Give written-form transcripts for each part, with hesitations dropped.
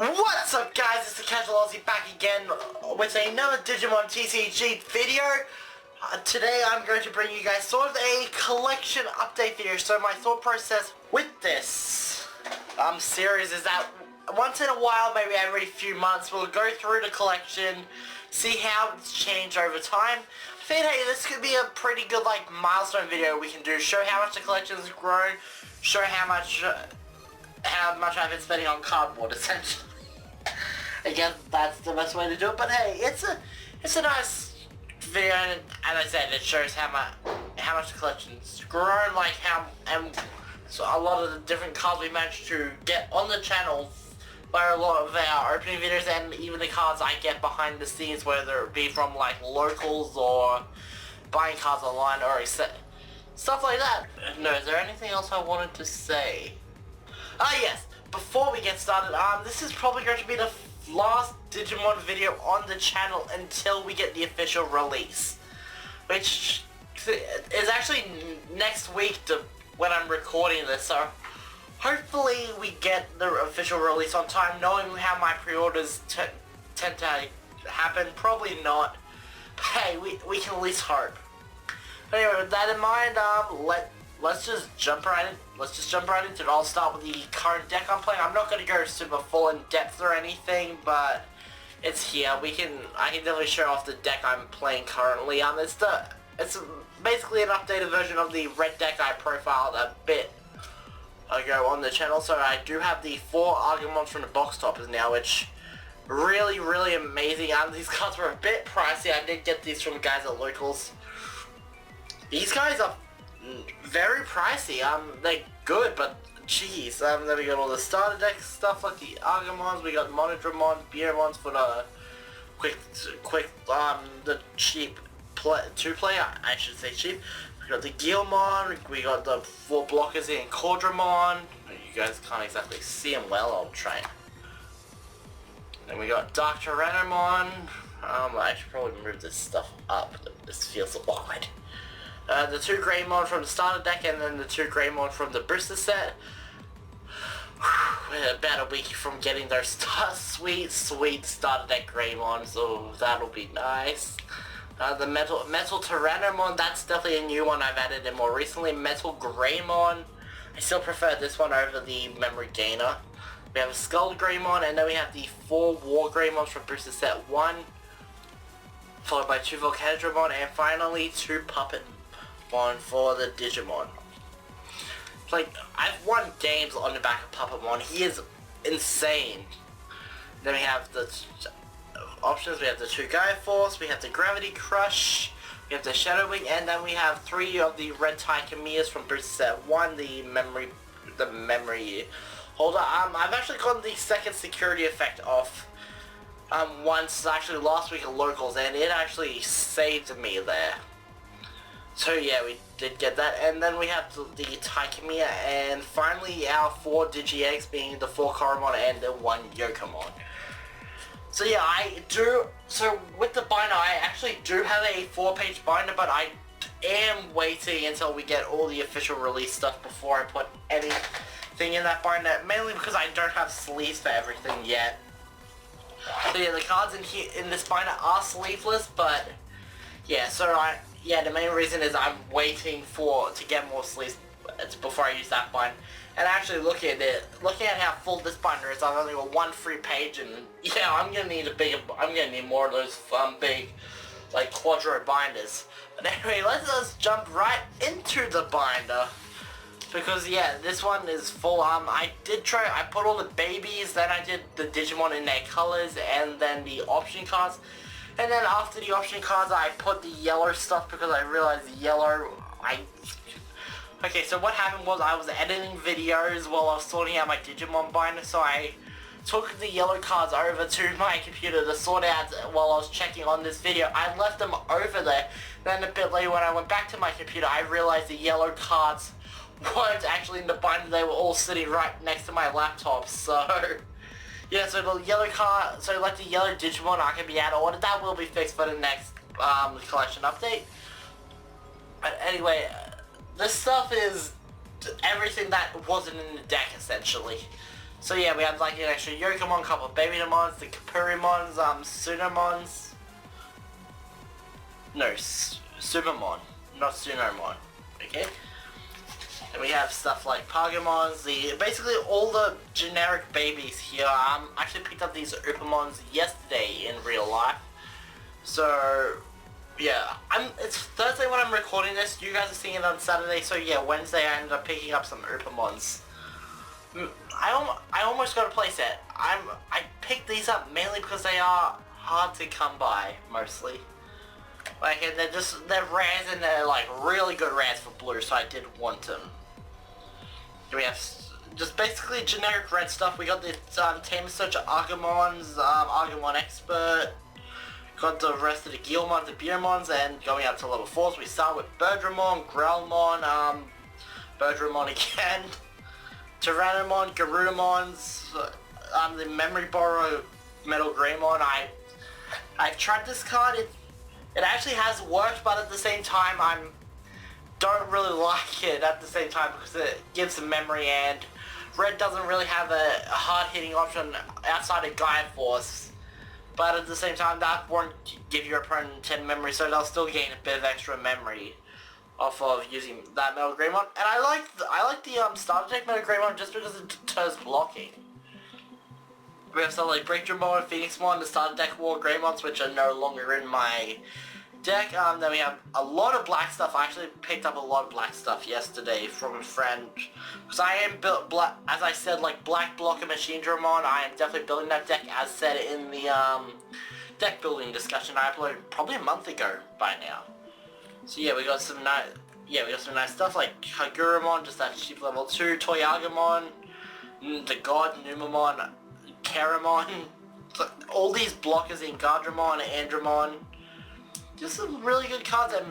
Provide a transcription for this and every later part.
What's up guys, it's TheCasualAussie back again with another Digimon TCG video. Today I'm going to bring you guys sort of a collection update video. So my thought process with this series is that once in a while, maybe every few months, we'll go through the collection, see how it's changed over time. I think, hey, this could be a pretty good milestone video we can do. Show how much the collection has grown, show how much I've been spending on cardboard, essentially. I guess that's the best way to do it, but hey, it's a nice video, and as I said, it shows how much the collection's grown, so a lot of the different cards we managed to get on the channel by a lot of our opening videos, and even the cards I get behind the scenes, whether it be from locals or buying cards online or stuff like that. No, is there anything else I wanted to say? Yes, before we get started, this is probably going to be the last Digimon video on the channel until we get the official release, which is actually next week when I'm recording this, so hopefully we get the official release on time, knowing how my pre-orders tend to happen. Probably not, but hey, we can at least hope. Anyway, with that in mind, let's just jump right into it. I'll start with the current deck I'm playing. I'm not going to go super full in depth or anything, but it's here. I can definitely show off the deck I'm playing currently. It's basically an updated version of the red deck I profiled a bit ago on the channel. So I do have the 4 Argumons from the box toppers now, which really amazing. These cards were a bit pricey. I did get these from guys at locals. These guys are very pricey. They're good, but jeez. Then we got all the starter deck stuff like the Argumons. We got Monodramon, Beermons for the the cheap 2-player. I should say cheap. We got the Guilmon. We got the 4 blockers in Cordramon. You guys can't exactly see them well. I'll try. Then we got Dark Tyrannomon. I should probably move this stuff up. This feels awkward. The 2 Greymon from the starter deck, and then the 2 Greymon from the booster set. We're about a week from getting their sweet starter deck Greymon, so that'll be nice. The Metal Tyrannomon, that's definitely a new one I've added in more recently. Metal Greymon, I still prefer this one over the Memory Gainer. We have a Skull Greymon, and then we have the 4 War Greymons from booster set 1, followed by 2 Volcandramon, and finally 2 Puppet Mon for the Digimon. I've won games on the back of Puppetmon. He is insane. Then we have the options. We have the 2 Gaia Force, we have the Gravity Crush, we have the Shadow Wing, and then we have 3 of the Red Tychemias from booster set 1, the memory holder. I've actually gotten the second security effect off once, actually last week at locals, and it actually saved me there. So yeah, we did get that, and then we have the Tychemia, and finally our 4 Digi-Eggs, being the 4 Koromon and the 1 Yokomon. So yeah, so with the binder, I actually do have a 4-page binder, but I am waiting until we get all the official release stuff before I put anything in that binder, mainly because I don't have sleeves for everything yet. So yeah, the cards in this binder are sleeveless, but yeah, so the main reason is I'm waiting to get more sleeves before I use that binder. And actually looking at how full this binder is, I've only got 1 free page, and yeah, I'm gonna need more of those big quadro binders. But anyway, let's just jump right into the binder, because yeah, this one is full. I put all the babies, then I did the Digimon in their colors, and then the option cards. And then after the option cards, I put the yellow stuff because I realized the yellow, Okay, so what happened was I was editing videos while I was sorting out my Digimon binder, so I took the yellow cards over to my computer to sort out while I was checking on this video. I left them over there. Then a bit later when I went back to my computer, I realized the yellow cards weren't actually in the binder. They were all sitting right next to my laptop, so yeah, so the yellow card, the yellow Digimon are going to be out of order. That will be fixed for the next collection update. But anyway, this stuff is everything that wasn't in the deck, essentially. So yeah, we have like an extra Yokomon, couple of Babymons, the Kapurimons, Sunomons. No, Sumamon, not Sunomon. Okay. And we have stuff like Pagumons, basically all the generic babies here. I actually picked up these Upamons yesterday in real life. So yeah, it's Thursday when I'm recording this. You guys are seeing it on Saturday. So yeah, Wednesday I ended up picking up some Upamons. I almost got a playset. I picked these up mainly because they are hard to come by mostly. Like, and they're rares and they're like really good rares for blue, so I did want them. Here we have just basically generic red stuff. We got the Team Search Agumons, Agumon Expert. Got the rest of the Guilmons, the Beermons, and going up to level 4s, we start with Birdramon, Growlmon, Birdramon again, Tyrannomon, Garudamons, the Memory Borrow Metal Greymon. I've tried this card. It actually has worked, but at the same time I don't really like it at the same time because it gives some memory, and red doesn't really have a hard hitting option outside of Gaia Force. But at the same time, that won't give your opponent 10 memory, so they'll still gain a bit of extra memory off of using that Metal Greymon. And I like the starter deck Metal Greymon just because it deters blocking. We have stuff like Breakdramon, Phoenixmon, the starter deck War Greymons, which are no longer in my deck. Then we have a lot of black stuff. I actually picked up a lot of black stuff yesterday from a friend. Because I am built black, as I said, like Black Blocker Machine Dramon. I am definitely building that deck as said in the deck building discussion I uploaded probably a month ago by now. So yeah, we got some nice stuff like Kagurumon, just that cheap level 2, Toyagamon, the God Numamon, Karamon, all these blockers in Gardramon, Andromon. Just some really good cards, and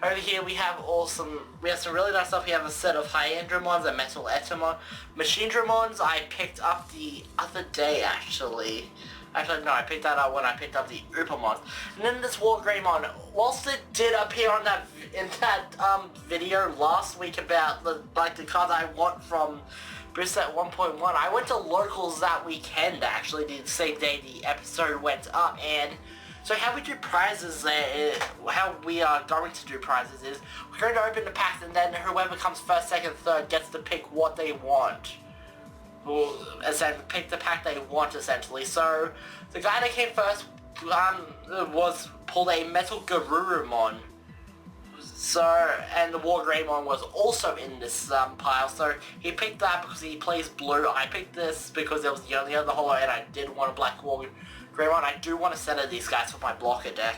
over here we have some really nice stuff. We have a set of Hyandramons and Metal Etamon. Machine Dramons I picked up the other day actually. Actually no, I picked that up when I picked up the Upamons. And then this War Greymon, whilst it did appear on in that video last week about the cards I want from Booster 1.1, I went to locals that weekend actually, the same day the episode went up, and so how we do prizes there, how we are going to do prizes is, we're going to open the packs and then whoever comes first, second, third gets to pick what they want. Essentially, pick the pack they want essentially. So, the guy that came first pulled a Metal Garurumon. So, and the War Greymon was also in this pile, so he picked that because he plays blue. I picked this because it was the only other holo and I did want a black War Greymon. I do want to center these guys for my blocker deck.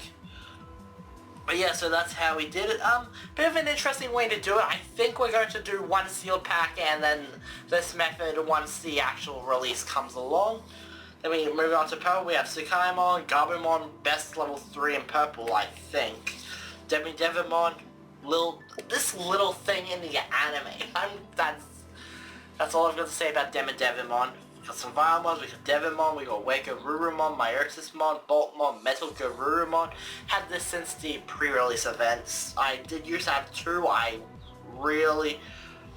But yeah, so that's how we did it. Bit of an interesting way to do it. I think we're going to do one sealed pack and then this method once the actual release comes along. Then we move on to purple. We have Tsukaimon, Garbamon, best level 3 in purple, I think. Devimon, this little thing in the anime. That's all I've got to say about Devimon. We got some Vilemons, we got Devimon, we got Wagarurumon, Myotismon, Boltmon, Metal Garurumon. Had this since the pre-release events. I did used to have 2. I really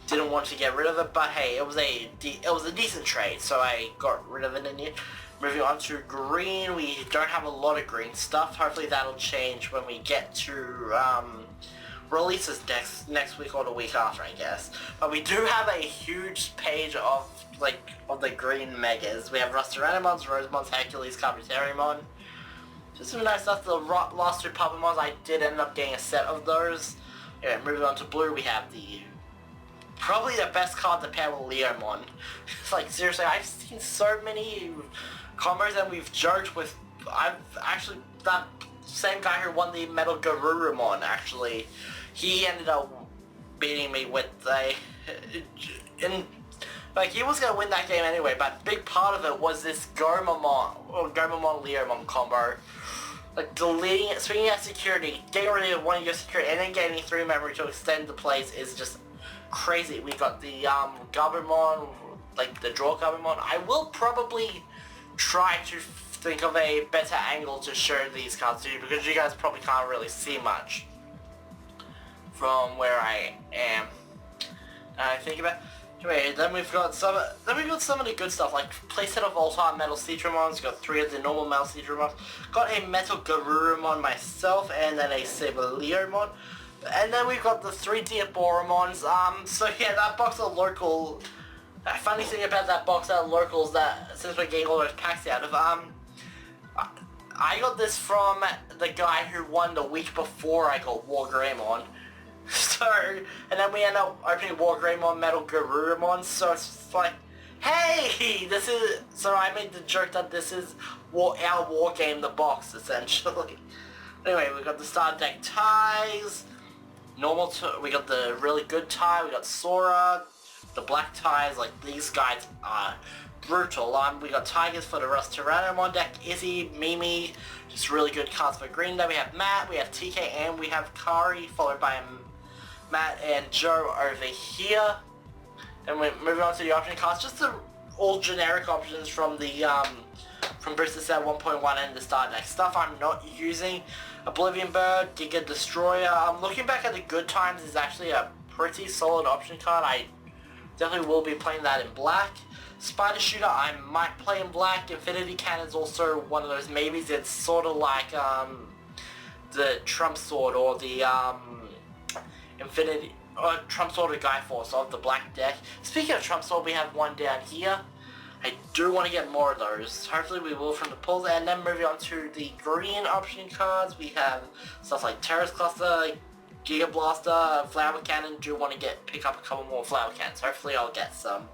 didn't want to get rid of it, but hey, it was a decent trade, so I got rid of it in the end. Moving on to green, we don't have a lot of green stuff. Hopefully that'll change when we get to releases next week or the week after, I guess. But we do have a huge page of the green megas. We have Rusteranimons, Rosemons, Hercules, Carbuterimon. Just some nice stuff. The last 2 Puppetmons, I did end up getting a set of those. Yeah, moving on to blue, we have probably the best card to pair with Leomon. It's like, seriously, I've seen so many combos and we've joked with, that same guy who won the Metal Garurumon, actually, he ended up beating me with he was going to win that game anyway, but a big part of it was this Gomamon Leomon combo. Like, deleting it, swinging out security, getting rid of one of your security, and then getting 3 memory to extend the plays is just crazy. We got the Garbamon, like the draw Garbamon. I will probably try to think of a better angle to show these cards to you because you guys probably can't really see much from where I am. I think about Anyway, then we've got some of the good stuff, like playset of Voltar Metal Seadramons, got 3 of the normal Metal Seadramons, got a Metal Garurumon myself, and then a Saberleomon, and then we've got the 3 Diaboromons. So yeah, that box of local, the funny thing about that box out of locals, that since we're getting all those packs out of, I got this from the guy who won the week before I got Wargreymon. So, and then we end up opening Wargreymon Metal Garurumon, so it's like, hey, this is, so I made the joke that this is our war game, the box, essentially. Anyway, we got the starter deck ties, we got the really good tie, we got Sora, the black ties, like these guys are brutal. We got Tigers for the Rust Tyrannomon deck, Izzy, Mimi, just really good cards for green. Then we have Matt, we have TK, and we have Kari, followed by Matt and Joe over here. And we're moving on to the option cards, just the all generic options from the from Booster Set 1.1 and the Star Deck stuff I'm not using. Oblivion Bird, Giga Destroyer. Looking back at the good times, is actually a pretty solid option card. I definitely will be playing that in black. Spider Shooter, I might play in black. Infinity Cannon's also one of those maybes. It's sort of like the Trump Sword or the Infinity Trump Sword or Guy Force of the black deck. Speaking of Trump Sword, we have one down here. I do want to get more of those. Hopefully we will from the pulls. And then moving on to the green option cards, we have stuff like Terrace Cluster, Giga Blaster, Flower Cannon. Do want to pick up a couple more Flower Cannons. Hopefully I'll get some.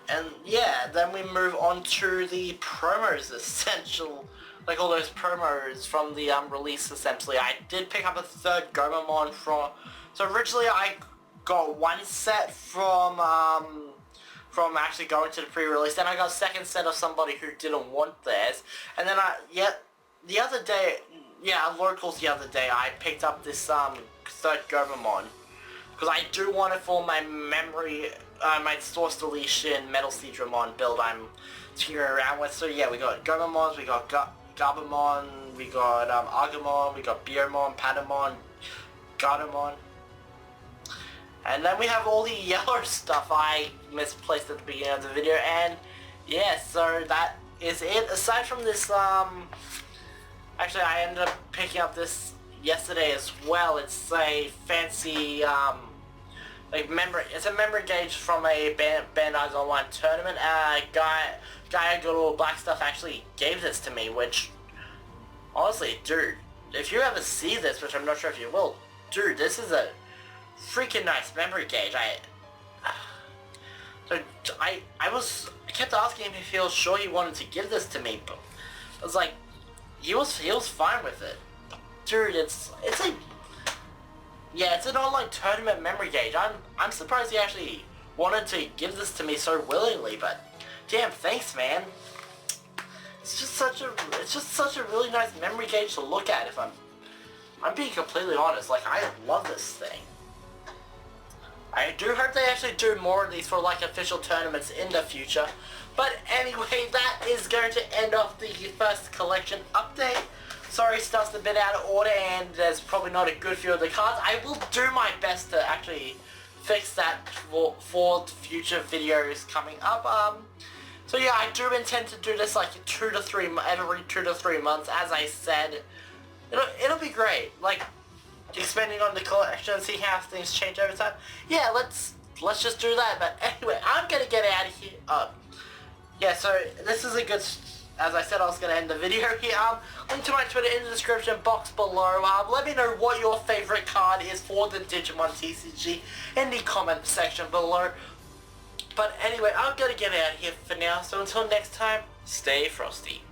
And yeah, then we move on to the promos, essential, like all those promos from the release, essentially. I did pick up a 3rd Gomamon from, so originally I got 1 set from actually going to the pre-release, then I got a 2nd set of somebody who didn't want theirs, and then the other day, locals the other day, I picked up this 3rd Gomamon, because I do want it for my memory, my Source Deletion Metal Seadramon build I'm tinkering around with. So yeah, we got Gomamons, we got Gabumon, we got Agumon, we got Beermon, Patamon, Gatomon. And then we have all the yellow stuff I misplaced at the beginning of the video, and yeah, so that is it. Aside from this, actually I ended up picking up this yesterday as well. It's a fancy, it's a memory gauge from a Bandai's online tournament. Guy I got all black stuff actually gave this to me, which, honestly, dude, if you ever see this, which I'm not sure if you will, dude, this is a freaking nice memory gauge. I kept asking him if he was sure he wanted to give this to me, but I was like, he was fine with it. Dude, it's an online tournament memory gauge. I'm surprised he actually wanted to give this to me so willingly, but damn, thanks, man. It's just such a really nice memory gauge to look at, if I'm being completely honest. Like, I love this thing. I do hope they actually do more of these for like official tournaments in the future. But anyway, that is going to end off the first collection update. Sorry, stuff's a bit out of order and there's probably not a good view of the cards. I will do my best to actually fix that for future videos coming up. So yeah, I do intend to do this like every 2 to 3 months, as I said. It'll be great. Like, expanding on the collection, see how things change over time. Yeah, let's just do that. But anyway, I'm gonna get out of here. Yeah, so this is a good, as I said, I was gonna end the video here. Link to my Twitter in the description box below. Let me know what your favorite card is for the Digimon TCG in the comment section below. But anyway, I'm gonna get out of here for now. So until next time, stay frosty.